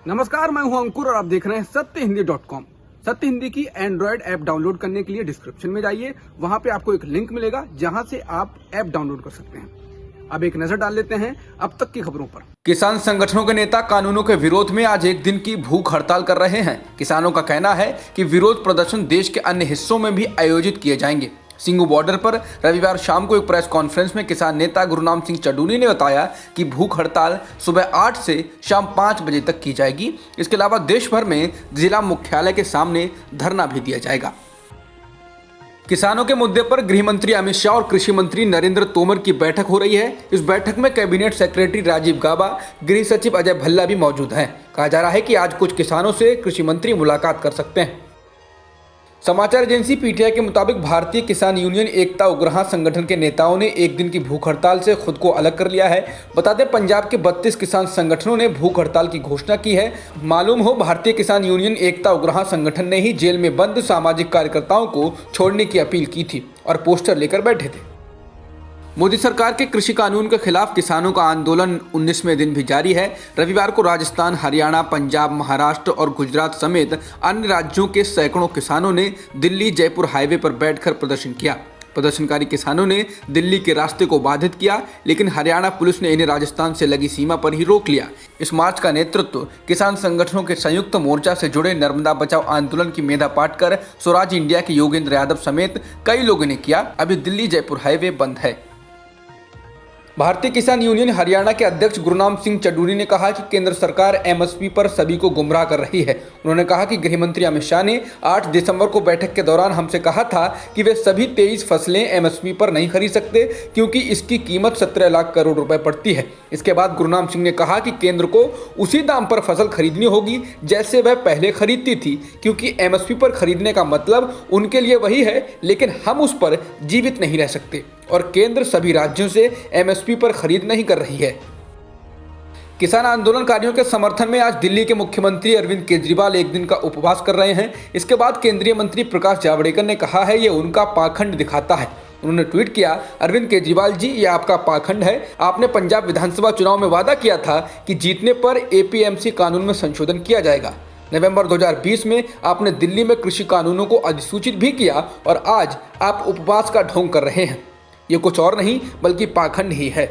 नमस्कार, मैं हूं अंकुर और आप देख रहे हैं सत्यहिंदी.com। सत्य हिंदी की एंड्रॉयड ऐप डाउनलोड करने के लिए डिस्क्रिप्शन में जाइए, वहां पे आपको एक लिंक मिलेगा जहां से आप ऐप डाउनलोड कर सकते हैं। अब एक नजर डाल लेते हैं अब तक की खबरों पर। किसान संगठनों के नेता कानूनों के विरोध में आज एक दिन की भूख हड़ताल कर रहे हैं। किसानों का कहना है कि विरोध प्रदर्शन देश के अन्य हिस्सों में भी आयोजित किए जाएंगे। सिंगू बॉर्डर पर रविवार शाम को एक प्रेस कॉन्फ्रेंस में किसान नेता गुरुनाम सिंह चडूनी ने बताया कि भूख हड़ताल सुबह 8 से शाम 5 बजे तक की जाएगी। इसके अलावा देश भर में जिला मुख्यालय के सामने धरना भी दिया जाएगा। किसानों के मुद्दे पर गृह मंत्री अमित शाह और कृषि मंत्री नरेंद्र तोमर की बैठक हो रही है। इस बैठक में कैबिनेट सेक्रेटरी राजीव गाबा, गृह सचिव अजय भल्ला भी मौजूद हैं। कहा जा रहा है कि आज कुछ किसानों से कृषि मंत्री मुलाकात कर सकते हैं। समाचार एजेंसी पीटीआई के मुताबिक भारतीय किसान यूनियन एकता उग्रहा संगठन के नेताओं ने एक दिन की भूख हड़ताल से खुद को अलग कर लिया है। बता दें, पंजाब के 32 किसान संगठनों ने भूख हड़ताल की घोषणा की है। मालूम हो, भारतीय किसान यूनियन एकता उग्रहा संगठन ने ही जेल में बंद सामाजिक कार्यकर्ताओं को छोड़ने की अपील की थी और पोस्टर लेकर बैठे थे। मोदी सरकार के कृषि कानून के खिलाफ किसानों का आंदोलन 19वें दिन भी जारी है। रविवार को राजस्थान, हरियाणा, पंजाब, महाराष्ट्र और गुजरात समेत अन्य राज्यों के सैकड़ों किसानों ने दिल्ली जयपुर हाईवे पर बैठकर प्रदर्शन किया। प्रदर्शनकारी किसानों ने दिल्ली के रास्ते को बाधित किया, लेकिन हरियाणा पुलिस ने इन्हें राजस्थान से लगी सीमा पर ही रोक लिया। इस मार्च का नेतृत्व किसान संगठनों के संयुक्त मोर्चा से जुड़े नर्मदा बचाओ आंदोलन की मेधा पाटकर, स्वराज इंडिया के योगेंद्र यादव समेत कई लोगों ने किया। अभी दिल्ली जयपुर हाईवे बंद है। भारतीय किसान यूनियन हरियाणा के अध्यक्ष गुरुनाम सिंह चडूनी ने कहा कि केंद्र सरकार एमएसपी पर सभी को गुमराह कर रही है। उन्होंने कहा कि गृह मंत्री अमित शाह ने 8 दिसंबर को बैठक के दौरान हमसे कहा था कि वे सभी 23 फसलें एमएसपी पर नहीं खरीद सकते क्योंकि इसकी कीमत 17 लाख करोड़ रुपए पड़ती है। इसके बाद गुरुनाम सिंह ने कहा कि केंद्र को उसी दाम पर फसल खरीदनी होगी जैसे वह पहले खरीदती थी, क्योंकि एमएसपी पर खरीदने का मतलब उनके लिए वही है, लेकिन हम उस पर जीवित नहीं रह सकते और केंद्र सभी राज्यों से एमएसपी पर खरीद नहीं कर रही है। किसान आंदोलनकारियों के समर्थन में आज दिल्ली के मुख्यमंत्री अरविंद केजरीवाल एक दिन का उपवास कर रहे हैं। इसके बाद केंद्रीय मंत्री प्रकाश जावड़ेकर ने कहा है, ये उनका पाखंड दिखाता है। उन्होंने ट्वीट किया, अरविंद केजरीवाल जी, ये आपका पाखंड है। आपने पंजाब विधानसभा चुनाव में वादा किया था कि जीतने पर एपीएमसी कानून में संशोधन किया जाएगा। नवंबर 2020 में आपने दिल्ली में कृषि कानूनों को अधिसूचित भी किया और आज आप उपवास का ढोंग कर रहे हैं। ये कुछ और नहीं बल्कि पाखंड ही है।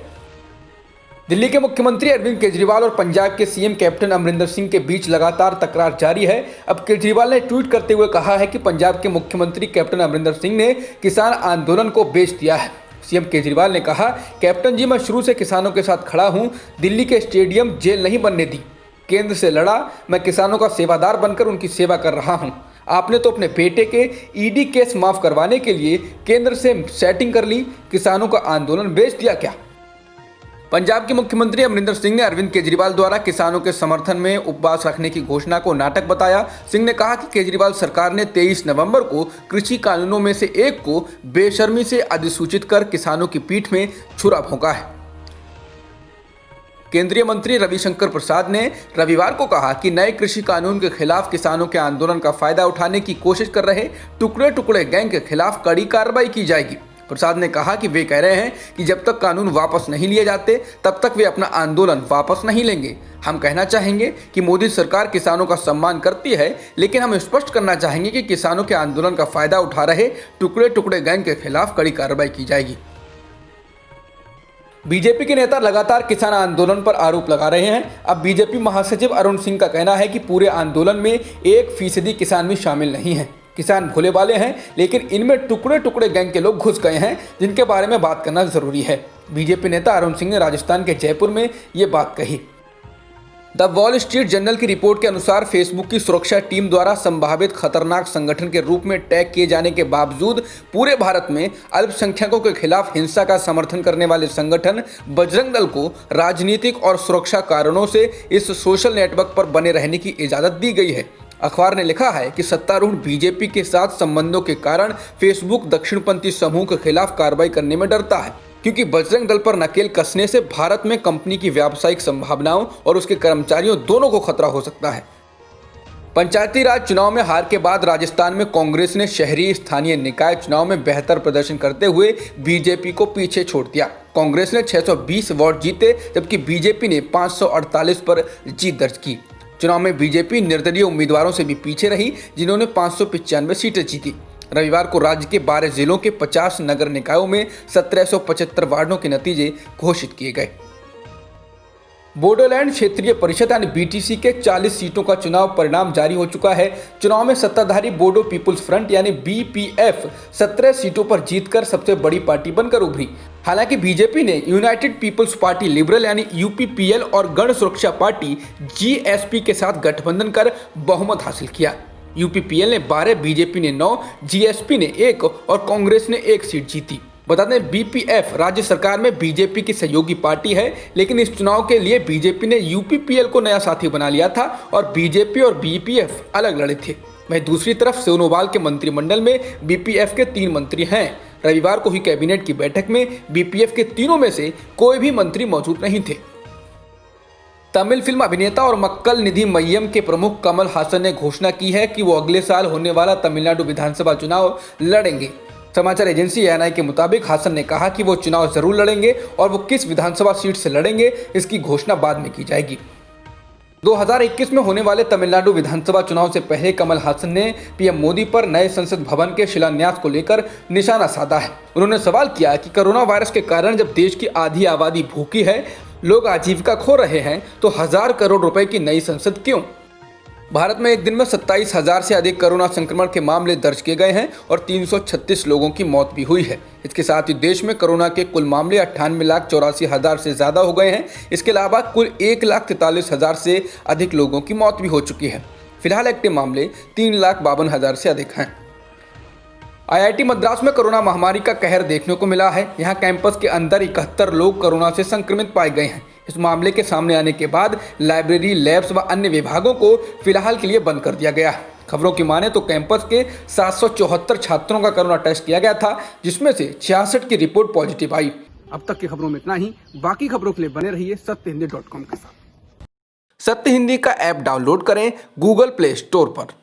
दिल्ली के मुख्यमंत्री अरविंद केजरीवाल और पंजाब के सीएम कैप्टन अमरिंदर सिंह के बीच लगातार तकरार जारी है। अब केजरीवाल ने ट्वीट करते हुए कहा है कि पंजाब के मुख्यमंत्री कैप्टन अमरिंदर सिंह ने किसान आंदोलन को बेच दिया है। सीएम केजरीवाल ने कहा, कैप्टन जी, मैं शुरू से किसानों के साथ खड़ा हूं। दिल्ली के स्टेडियम जेल नहीं बनने दी। केंद्र से लड़ा, मैं किसानों का सेवादार बनकर उनकी सेवा कर रहा हूं। आपने तो अपने बेटे के ईडी केस माफ करवाने के लिए केंद्र से सेटिंग कर ली, किसानों का आंदोलन बेच दिया क्या? पंजाब के मुख्यमंत्री अमरिंदर सिंह ने अरविंद केजरीवाल द्वारा किसानों के समर्थन में उपवास रखने की घोषणा को नाटक बताया। सिंह ने कहा कि केजरीवाल सरकार ने 23 नवंबर को कृषि कानूनों में से एक को बेशर्मी से अधिसूचित कर किसानों की पीठ में छुरा भोंका है। केंद्रीय मंत्री रविशंकर प्रसाद ने रविवार को कहा कि नए कृषि कानून के खिलाफ किसानों के आंदोलन का फायदा उठाने की कोशिश कर रहे टुकड़े टुकड़े गैंग के खिलाफ कड़ी कार्रवाई की जाएगी। प्रसाद ने कहा कि वे कह रहे हैं कि जब तक कानून वापस नहीं लिए जाते तब तक वे अपना आंदोलन वापस नहीं लेंगे। हम कहना चाहेंगे कि मोदी सरकार किसानों का सम्मान करती है, लेकिन हम स्पष्ट करना चाहेंगे कि किसानों के आंदोलन का फायदा उठा रहे टुकड़े टुकड़े गैंग के खिलाफ कड़ी कार्रवाई की जाएगी। बीजेपी के नेता लगातार किसान आंदोलन पर आरोप लगा रहे हैं। अब बीजेपी महासचिव अरुण सिंह का कहना है कि पूरे आंदोलन में 1% किसान भी शामिल नहीं है। किसान भोले भाले हैं, लेकिन इनमें टुकड़े टुकड़े गैंग के लोग घुस गए हैं, जिनके बारे में बात करना जरूरी है। बीजेपी नेता अरुण सिंह ने राजस्थान के जयपुर में ये बात कही। द वॉल स्ट्रीट जर्नल की रिपोर्ट के अनुसार फेसबुक की सुरक्षा टीम द्वारा संभावित खतरनाक संगठन के रूप में टैग किए जाने के बावजूद पूरे भारत में अल्पसंख्यकों के खिलाफ हिंसा का समर्थन करने वाले संगठन बजरंग दल को राजनीतिक और सुरक्षा कारणों से इस सोशल नेटवर्क पर बने रहने की इजाजत दी गई है। अखबार ने लिखा है कि सत्तारूढ़ बीजेपी के साथ संबंधों के कारण फेसबुक दक्षिणपंथी समूह के खिलाफ कार्रवाई करने में डरता है, क्योंकि बजरंग दल पर नकेल कसने से भारत में कंपनी की व्यावसायिक संभावनाओं और उसके कर्मचारियों दोनों को खतरा हो सकता है। पंचायती राज चुनाव में हार के बाद राजस्थान में कांग्रेस ने शहरी स्थानीय निकाय चुनाव में बेहतर प्रदर्शन करते हुए बीजेपी को पीछे छोड़ दिया। कांग्रेस ने 620 वोट जीते, जबकि बीजेपी ने 548 पर जीत दर्ज की। चुनाव में बीजेपी निर्दलीय उम्मीदवारों से भी पीछे रही, जिन्होंने 595 सीटें जीती। रविवार को राज्य के 12 जिलों के 50 नगर निकायों में 1775 वार्डों के नतीजे घोषित किए गए। बोडोलैंड क्षेत्रीय परिषद यानी बीटीसी के 40 सीटों का चुनाव परिणाम जारी हो चुका है। चुनाव में सत्ताधारी बोडो पीपुल्स फ्रंट यानी बीपीएफ 17 सीटों पर जीतकर सबसे बड़ी पार्टी बनकर उभरी। हालांकि बीजेपी ने यूनाइटेड पीपुल्स पार्टी लिबरल यानी यूपीपीएल और गण सुरक्षा पार्टी जीएसपी के साथ गठबंधन कर बहुमत हासिल किया। यूपीपीएल ने 12, बीजेपी ने 9, जीएसपी ने 1 और कांग्रेस ने 1 सीट जीती। बता दें, बीपीएफ राज्य सरकार में बीजेपी की सहयोगी पार्टी है, लेकिन इस चुनाव के लिए बीजेपी ने यूपीपीएल को नया साथी बना लिया था और बीजेपी और बीपीएफ अलग लड़े थे। वहीं दूसरी तरफ सोनोवाल के मंत्रिमंडल में बीपीएफ के 3 मंत्री हैं। रविवार को हुई कैबिनेट की बैठक में बीपीएफ के तीनों में से कोई भी मंत्री मौजूद नहीं थे। तमिल फिल्म अभिनेता और मक्कल निधि मय्यम के प्रमुख कमल हासन ने घोषणा की है कि वो अगले साल होने वाला तमिलनाडु विधानसभा चुनाव लड़ेंगे। समाचार एजेंसी एएनआई के मुताबिक हासन ने कहा कि वो चुनाव जरूर लड़ेंगे और वो किस विधानसभा सीट से लड़ेंगे इसकी घोषणा बाद में की जाएगी। 2021 में होने वाले तमिलनाडु विधानसभा चुनाव से पहले कमल हासन ने पीएम मोदी पर नए संसद भवन के शिलान्यास को लेकर निशाना साधा है। उन्होंने सवाल किया कि कोरोना वायरस के कारण जब देश की आधी आबादी भूखी है, लोग आजीविका खो रहे हैं, तो 1000 करोड़ रुपए की नई संसद क्यों? भारत में एक दिन में 27,000 से अधिक कोरोना संक्रमण के मामले दर्ज किए गए हैं और 336 लोगों की मौत भी हुई है। इसके साथ ही देश में कोरोना के कुल मामले 98,84,000 से ज़्यादा हो गए हैं। इसके अलावा कुल 1,43,000 से अधिक लोगों की मौत भी हो चुकी है। फिलहाल एक्टिव मामले 3,52,000 से अधिक हैं। आईआईटी मद्रास में कोरोना महामारी का कहर देखने को मिला है। यहाँ कैंपस के अंदर 71 लोग कोरोना से संक्रमित पाए गए हैं। इस मामले के सामने आने के बाद लाइब्रेरी, लैब्स व अन्य विभागों को फिलहाल के लिए बंद कर दिया गया है। खबरों की माने तो कैंपस के 774 छात्रों का कोरोना टेस्ट किया गया था, जिसमें से 66 की रिपोर्ट पॉजिटिव आई। अब तक की खबरों में इतना ही। बाकी खबरों के लिए बने रहिए सत्यहिंदी.com के साथ। सत्य हिंदी का ऐप डाउनलोड करें गूगल प्ले स्टोर पर।